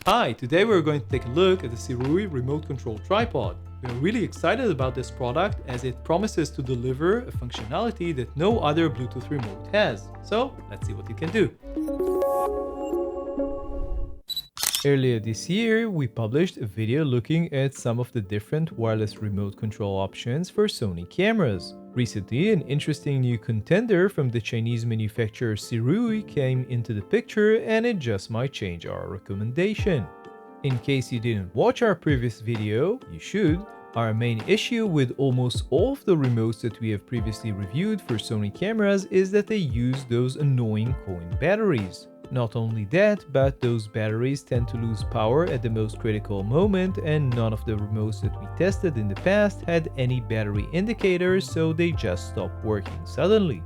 Hi, today we're going to take a look at the Sirui remote control tripod. We're really excited about this product as it promises to deliver a functionality that no other Bluetooth remote has. So let's see what it can do. Earlier this year, we published a video looking at some of the different wireless remote control options for Sony cameras. Recently, an interesting new contender from the Chinese manufacturer Sirui came into the picture, and it just might change our recommendation. In case you didn't watch our previous video, you should. Our main issue with almost all of the remotes that we have previously reviewed for Sony cameras is that they use those annoying coin batteries. Not only that, but those batteries tend to lose power at the most critical moment, and none of the remotes that we tested in the past had any battery indicators, so they just stopped working suddenly.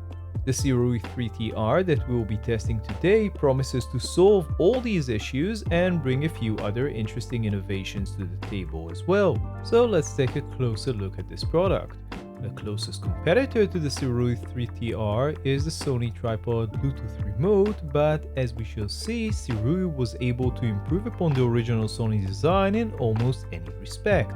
The Sirui 3T-R that we will be testing today promises to solve all these issues and bring a few other interesting innovations to the table as well. So let's take a closer look at this product. The closest competitor to the Sirui 3T-R is the Sony tripod Bluetooth remote, but as we shall see, Sirui was able to improve upon the original Sony design in almost any respect.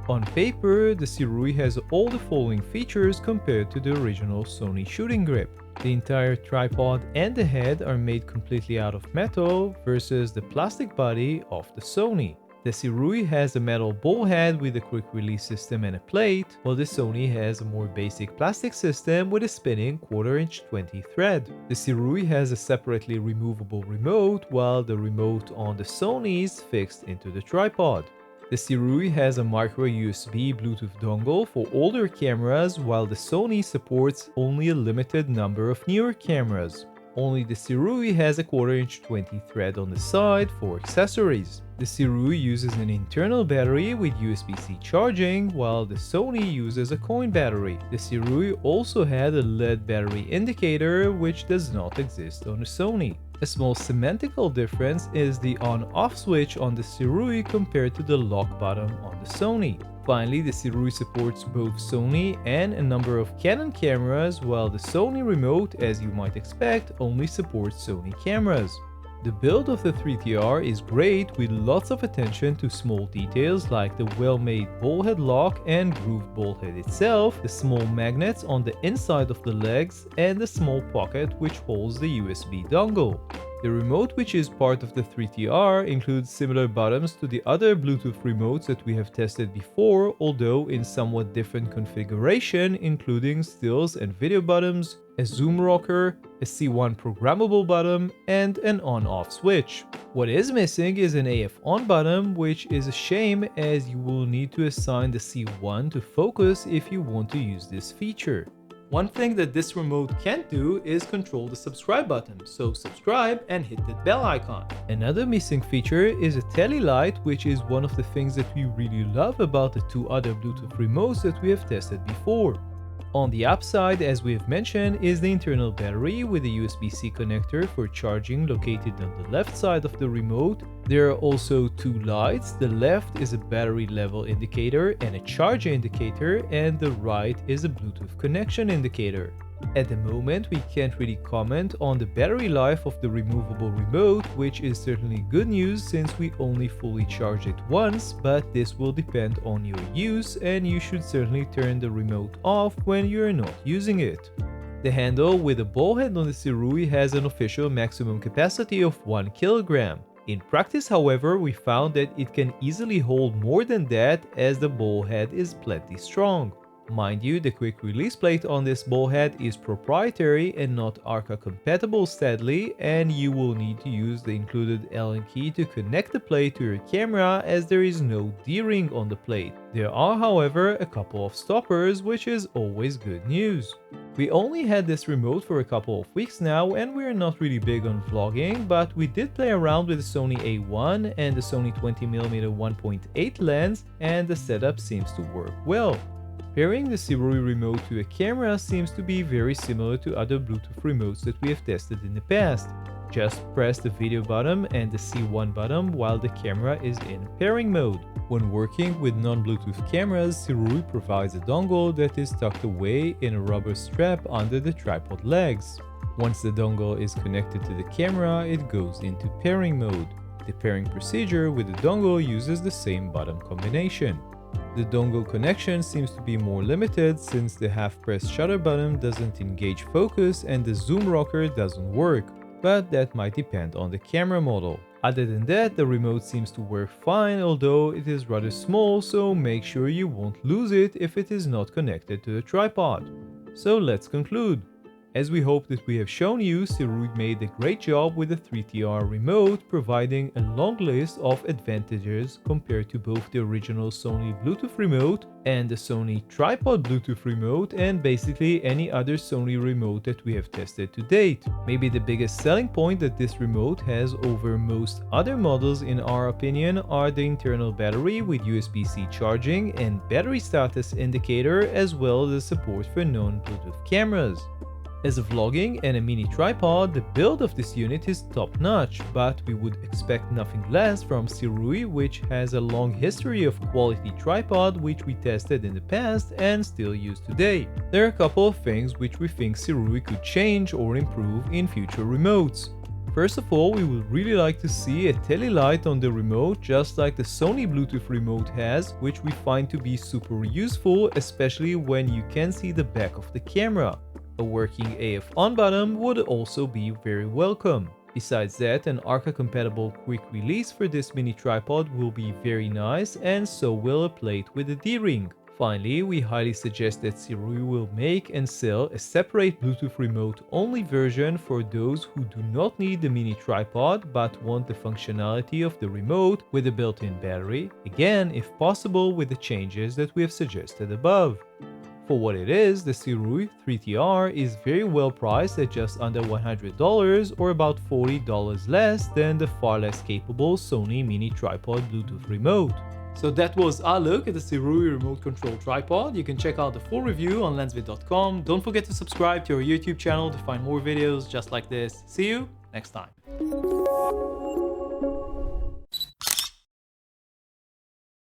On paper, the Sirui has all the following features compared to the original Sony shooting grip. The entire tripod and the head are made completely out of metal versus the plastic body of the Sony. The Sirui has a metal ball head with a quick release system and a plate, while the Sony has a more basic plastic system with a spinning 1/4" 20 thread. The Sirui has a separately removable remote, while the remote on the Sony is fixed into the tripod. The Sirui has a micro USB Bluetooth dongle for older cameras, while the Sony supports only a limited number of newer cameras. Only the Sirui has a 1/4" 20 thread on the side for accessories. The Sirui uses an internal battery with USB-C charging, while the Sony uses a coin battery. The Sirui also had a LED battery indicator, which does not exist on the Sony. A small semantical difference is the on-off switch on the Sirui compared to the lock button on the Sony. Finally, the Sirui supports both Sony and a number of Canon cameras, while the Sony remote, as you might expect, only supports Sony cameras. The build of the 3T-R is great, with lots of attention to small details like the well-made ballhead lock and grooved ballhead itself, the small magnets on the inside of the legs, and the small pocket which holds the USB dongle. The remote, which is part of the 3T-R, includes similar buttons to the other Bluetooth remotes that we have tested before, although in somewhat different configuration, including stills and video buttons, a zoom rocker, a C1 programmable button, and an on-off switch. What is missing is an AF on button, which is a shame as you will need to assign the C1 to focus if you want to use this feature. One thing that this remote can't do is control the subscribe button, so subscribe and hit that bell icon. Another missing feature is a tele light, which is one of the things that we really love about the two other Bluetooth remotes that we have tested before. On the upside, as we have mentioned, is the internal battery with a USB-C connector for charging located on the left side of the remote. There are also two lights. The left is a battery level indicator and a charge indicator, and the right is a Bluetooth connection indicator. At the moment, we can't really comment on the battery life of the removable remote, which is certainly good news since we only fully charge it once, but this will depend on your use, and you should certainly turn the remote off when you are not using it. The handle with a ball head on the Sirui has an official maximum capacity of 1 kg. In practice, however, we found that it can easily hold more than that as the ball head is plenty strong. Mind you, the quick release plate on this ball head is proprietary and not ARCA compatible sadly, and you will need to use the included Allen key to connect the plate to your camera as there is no D-ring on the plate. There are, however, a couple of stoppers, which is always good news. We only had this remote for a couple of weeks now, and we're not really big on vlogging, but we did play around with the Sony A1 and the Sony 20mm 1.8 lens, and the setup seems to work well. Pairing the Sirui remote to a camera seems to be very similar to other Bluetooth remotes that we have tested in the past. Just press the video button and the C1 button while the camera is in pairing mode. When working with non-Bluetooth cameras, Sirui provides a dongle that is tucked away in a rubber strap under the tripod legs. Once the dongle is connected to the camera, it goes into pairing mode. The pairing procedure with the dongle uses the same button combination. The dongle connection seems to be more limited since the half-pressed shutter button doesn't engage focus and the zoom rocker doesn't work, but that might depend on the camera model. Other than that, the remote seems to work fine, although it is rather small, so make sure you won't lose it if it is not connected to the tripod. So let's conclude. As we hope that we have shown you, Sirui made a great job with the 3T-R remote, providing a long list of advantages compared to both the original Sony Bluetooth remote and the Sony tripod Bluetooth remote, and basically any other Sony remote that we have tested to date. Maybe the biggest selling point that this remote has over most other models in our opinion are the internal battery with USB-C charging and battery status indicator, as well as the support for non-Bluetooth cameras. As a vlogging and a mini tripod, the build of this unit is top-notch, but we would expect nothing less from Sirui, which has a long history of quality tripod which we tested in the past and still use today. There are a couple of things which we think Sirui could change or improve in future remotes. First of all, we would really like to see a tele light on the remote, just like the Sony Bluetooth remote has, which we find to be super useful, especially when you can see the back of the camera. A working AF on button would also be very welcome. Besides that, an ARCA-compatible quick release for this mini tripod will be very nice, and so will a plate with a D-ring. Finally, we highly suggest that Sirui will make and sell a separate Bluetooth remote-only version for those who do not need the mini tripod but want the functionality of the remote with a built-in battery, again, if possible with the changes that we have suggested above. For what it is, the Sirui 3T-R is very well priced at just under $100 or about $40 less than the far less capable Sony mini tripod Bluetooth remote. So that was our look at the Sirui remote control tripod. You can check out the full review on lensvid.com. Don't forget to subscribe to our YouTube channel to find more videos just like this. See you next time.